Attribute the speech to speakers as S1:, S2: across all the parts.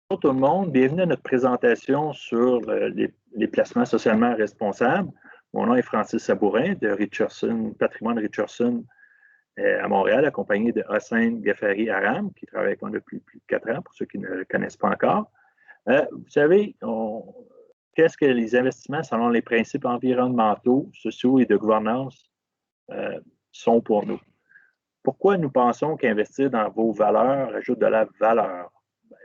S1: Bonjour tout le monde, bienvenue à notre présentation sur les placements socialement responsables. Mon nom est Francis Sabourin de Richardson, Patrimoine Richardson à Montréal, accompagné de Hossein Ghafari Aram, qui travaille avec moi depuis plus de 4 ans, pour ceux qui ne le connaissent pas encore. Vous savez, qu'est-ce que les investissements selon les principes environnementaux, sociaux et de gouvernance sont pour nous? Pourquoi nous pensons qu'investir dans vos valeurs ajoute de la valeur?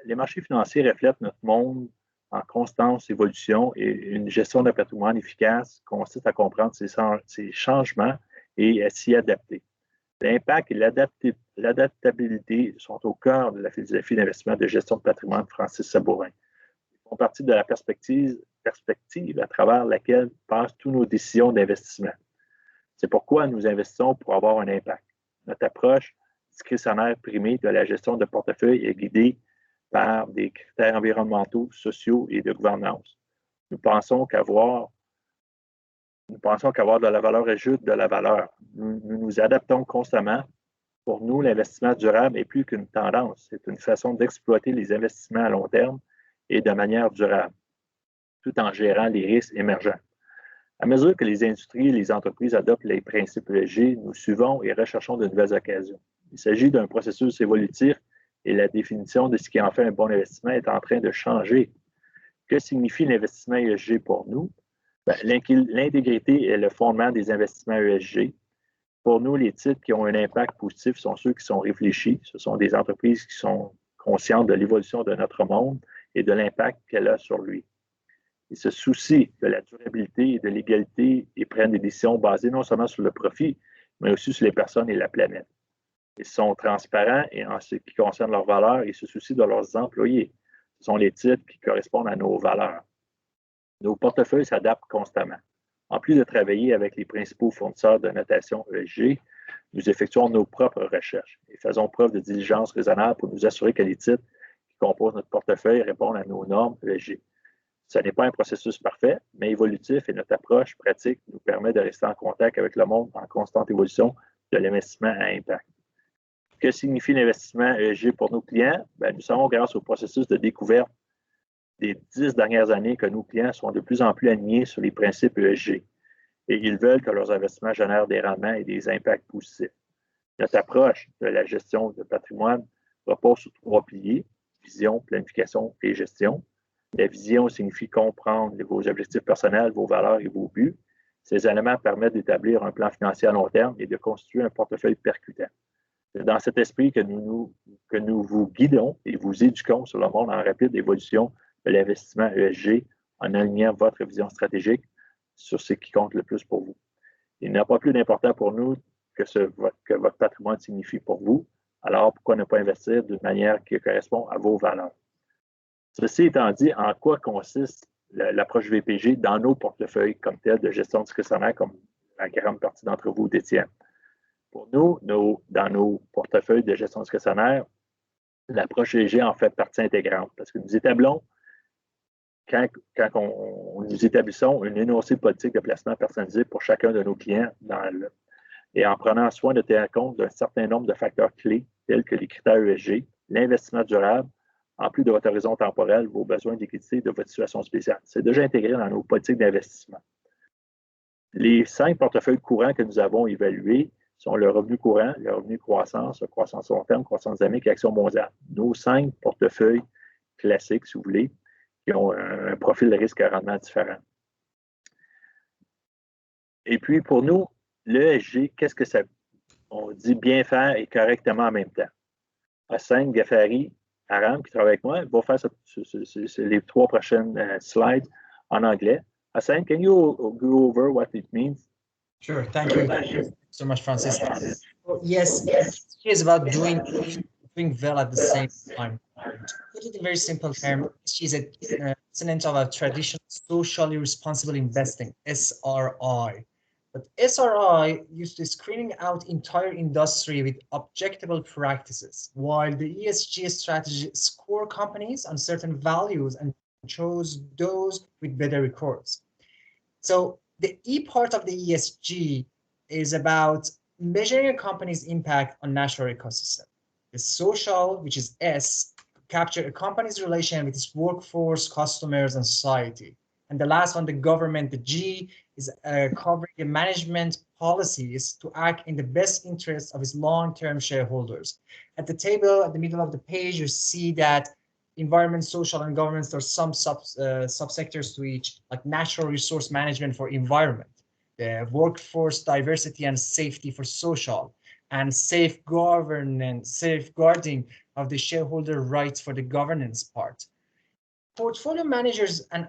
S1: Les marchés financiers reflètent notre monde en constante évolution et une gestion de patrimoine efficace consiste à comprendre ces changements et à s'y adapter. L'impact et l'adaptabilité sont au cœur de la philosophie d'investissement de gestion de patrimoine de Francis Sabourin. Ils font partie de la perspective à travers laquelle passent toutes nos décisions d'investissement. C'est pourquoi nous investissons pour avoir un impact. Notre approche discrétionnaire primée de la gestion de portefeuille est guidée par des critères environnementaux, sociaux et de gouvernance. Nous pensons qu'avoir de la valeur ajoute de la valeur. Nous nous adaptons constamment. Pour nous, l'investissement durable est plus qu'une tendance. C'est une façon d'exploiter les investissements à long terme et de manière durable, tout en gérant les risques émergents. À mesure que les industries et les entreprises adoptent les principes ESG, nous suivons et recherchons de nouvelles occasions. Il s'agit d'un processus évolutif et la définition de ce qui en fait un bon investissement est en train de changer. Que signifie l'investissement ESG pour nous? L'intégrité est le fondement des investissements ESG. Pour nous, les titres qui ont un impact positif sont ceux qui sont réfléchis. Ce sont des entreprises qui sont conscientes de l'évolution de notre monde et de l'impact qu'elle a sur lui. Ils se soucient de la durabilité et de l'égalité et prennent des décisions basées non seulement sur le profit, mais aussi sur les personnes et la planète. Ils sont transparents et en ce qui concerne leurs valeurs, ils se soucient de leurs employés. Ce sont les titres qui correspondent à nos valeurs. Nos portefeuilles s'adaptent constamment. En plus de travailler avec les principaux fournisseurs de notation ESG, nous effectuons nos propres recherches et faisons preuve de diligence raisonnable pour nous assurer que les titres qui composent notre portefeuille répondent à nos normes ESG. Ce n'est pas un processus parfait, mais évolutif et notre approche pratique nous permet de rester en contact avec le monde en constante évolution de l'investissement à impact. Que signifie l'investissement ESG pour nos clients? Nous savons grâce au processus de découverte des 10 dernières années que nos clients sont de plus en plus alignés sur les principes ESG et ils veulent que leurs investissements génèrent des rendements et des impacts positifs. Notre approche de la gestion de patrimoine repose sur 3 piliers, vision, planification et gestion. La vision signifie comprendre vos objectifs personnels, vos valeurs et vos buts. Ces éléments permettent d'établir un plan financier à long terme et de constituer un portefeuille percutant. C'est dans cet esprit que nous vous guidons et vous éduquons sur le monde en rapide évolution de l'investissement ESG en alignant votre vision stratégique sur ce qui compte le plus pour vous. Il n'a pas plus d'important pour nous que votre patrimoine signifie pour vous. Alors, pourquoi ne pas investir d'une manière qui correspond à vos valeurs? Ceci étant dit, en quoi consiste l'approche VPG dans nos portefeuilles comme tel de gestion discrétionnaire, comme la grande partie d'entre vous détiennent? Pour nous, dans nos portefeuilles de gestion discrétionnaire, l'approche ESG en fait partie intégrante parce que nous établissons, quand nous établissons une énoncée politique de placement personnalisé pour chacun de nos clients et en prenant soin de tenir compte d'un certain nombre de facteurs clés tels que les critères ESG, l'investissement durable, en plus de votre horizon temporel, vos besoins de liquidité de votre situation spéciale. C'est déjà intégré dans nos politiques d'investissement. Les 5 portefeuilles courants que nous avons évalués sont le revenu courant, le revenu croissance, la croissance long terme, croissance dynamique et action mondiale. Nos 5 portefeuilles classiques, si vous voulez, qui ont un profil de risque à rendement différent. Et puis, pour nous, l'ESG, qu'est-ce que ça... On dit bien faire et correctement en même temps. Hossein Ghafari Aram, qui travaille avec moi, va faire les 3 prochaines slides en anglais. Hossein, can you go over what it means?
S2: Sure, thank you so much, Francis. So, yes, it's about doing well at the same time. To put it in very simple terms, she's a tenant of a traditional socially responsible investing, SRI. But SRI used to screening out entire industry with objectable practices, while the ESG strategy score companies on certain values and chose those with better records. So the E part of the ESG is about measuring a company's impact on natural ecosystem. The social, which is S, capture a company's relation with its workforce, customers, and society. And the last one, the government, the G, is covering the management policies to act in the best interest of its long-term shareholders. At the table, at the middle of the page, you see that environment, social, and governance, there are some subsectors to each, like natural resource management for environment, the workforce diversity and safety for social, and safeguarding of the shareholder rights for the governance part. Portfolio managers and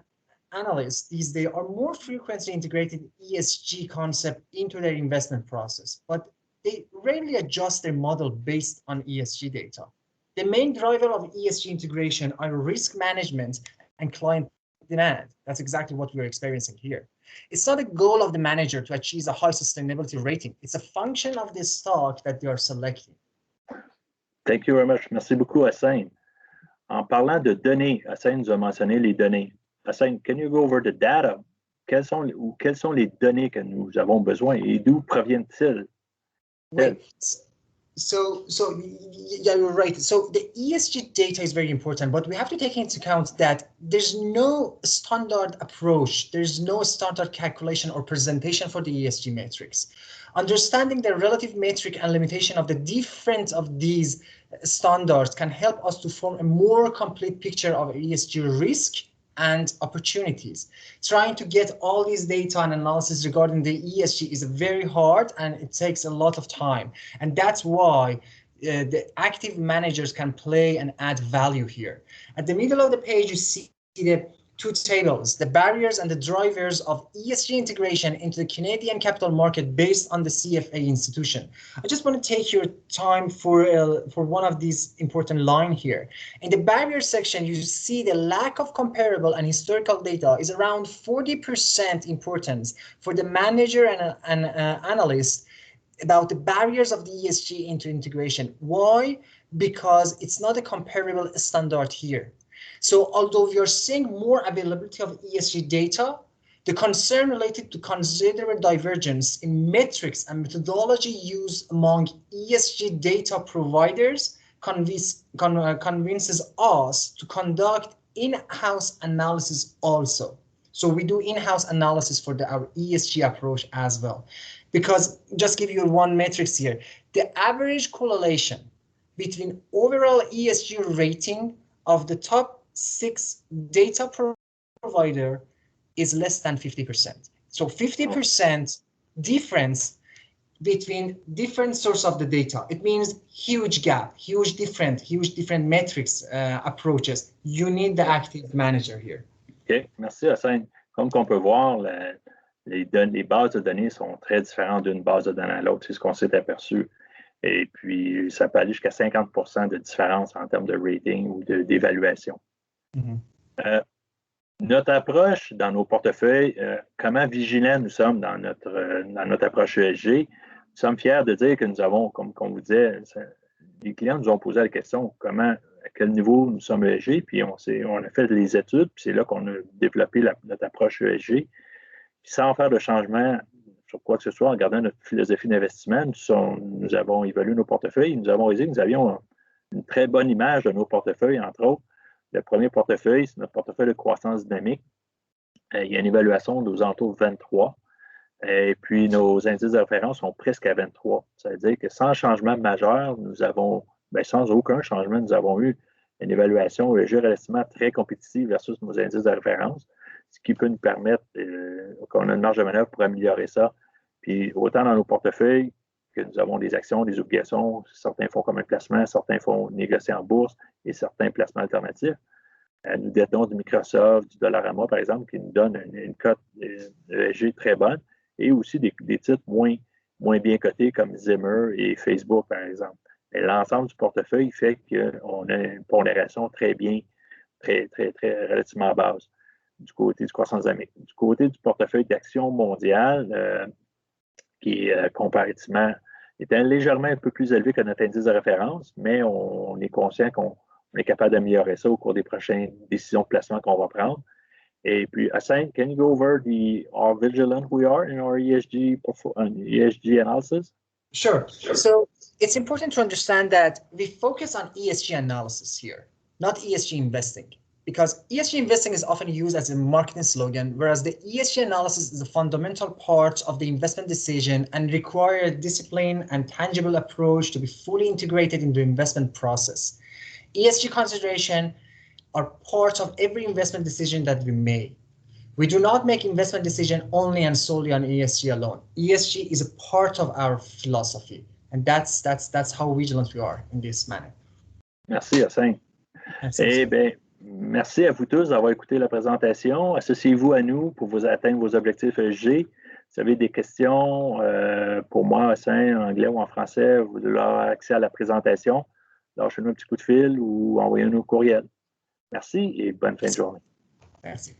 S2: analysts these days are more frequently integrating ESG concept into their investment process, but they rarely adjust their model based on ESG data. The main driver of ESG integration are risk management and client demand. That's exactly what we're experiencing here. It's not a goal of the manager to achieve a high sustainability rating. It's a function of the stock that they are selecting.
S1: Thank you very much. Merci beaucoup, Hassan. En parlant de données, Hassan nous a mentionné les données. Hassan, can you go over the data? Quelles sont les données que nous avons besoin et d'où proviennent-ils?
S2: Right. So yeah, you're right. So the ESG data is very important, but we have to take into account that there's no standard approach. There's no standard calculation or presentation for the ESG metrics. Understanding the relative metric and limitation of the different of these standards can help us to form a more complete picture of ESG risk and opportunities. Trying to get all these data and analysis regarding the ESG is very hard and it takes a lot of time. And that's why the active managers can play and add value here. At the middle of the page, you see the two tables, the barriers and the drivers of ESG integration into the Canadian capital market based on the CFA institution. I just want to take your time for one of these important lines here. In the barrier section, you see the lack of comparable and historical data is around 40% importance for the manager and analyst about the barriers of the ESG into integration. Why? Because it's not a comparable standard here. So although we are seeing more availability of ESG data, the concern related to considerable divergence in metrics and methodology used among ESG data providers convinces us to conduct in-house analysis also. So we do in-house analysis for our ESG approach as well. Because just give you one metrics here, the average correlation between overall ESG rating of the top 6 data provider is less than 50%. So 50% difference between different sources of the data. It means huge gap, huge different metrics approaches. You need the active manager here.
S1: OK, merci Hassan. Comme on peut voir, les bases de données sont très différentes d'une base de données à l'autre. C'est ce qu'on s'est aperçu. Et puis, ça peut aller jusqu'à 50% de différence en termes de rating ou d'évaluation. Notre approche dans nos portefeuilles, comment vigilants nous sommes dans notre approche ESG, nous sommes fiers de dire que nous avons, comme on vous disait, les clients nous ont posé la question à quel niveau nous sommes ESG, puis on a fait les études, puis c'est là qu'on a développé notre approche ESG. Puis sans faire de changement sur quoi que ce soit, en gardant notre philosophie d'investissement, nous avons évalué nos portefeuilles, nous avons réalisé que nous avions une très bonne image de nos portefeuilles, entre autres. Le premier portefeuille, c'est notre portefeuille de croissance dynamique. Il y a une évaluation aux alentours de 23. Et puis, nos indices de référence sont presque à 23. Ça veut dire que sans changement majeur, sans aucun changement, nous avons eu une évaluation relativement très compétitive versus nos indices de référence, ce qui peut nous permettre qu'on a une marge de manœuvre pour améliorer ça. Puis, autant dans nos portefeuilles que nous avons des actions, des obligations, certains fonds communs de placement, certains fonds négociés en bourse et certains placements alternatifs. Nous détenons du Microsoft, du Dollarama, par exemple, qui nous donne une cote ESG très bonne, et aussi des titres moins bien cotés comme Zimmer et Facebook, par exemple. Et l'ensemble du portefeuille fait qu'on a une pondération très bien, très relativement basse du côté du croissance dynamique. Du côté du portefeuille d'actions mondiales, qui comparativement était légèrement un peu plus élevé que notre indice de référence, mais on est conscient qu'on est capable d'améliorer ça au cours des prochaines décisions de placement qu'on va prendre. Et puis, Hassan, can you go over how vigilant we are in our ESG analysis?
S2: Sure. So it's important to understand that we focus on ESG analysis here. not ESG investing. Because ESG investing is often used as a marketing slogan, whereas the ESG analysis is a fundamental part of the investment decision and requires a disciplined and tangible approach to be fully integrated in the investment process. ESG considerations are part of every investment decision that we make. We do not make investment decisions only and solely on ESG alone. ESG is a part of our philosophy, and that's how vigilant we are in this manner.
S1: Merci, Hyacinthe. Eh bien, merci à vous tous d'avoir écouté la présentation. Associez-vous à nous pour vous atteindre vos objectifs ESG. Si vous avez des questions pour moi, en anglais ou en français, vous aurez accès à la présentation. Lâchez-nous un petit coup de fil ou envoyez-nous un courriel. Merci et bonne fin de journée.
S2: Merci.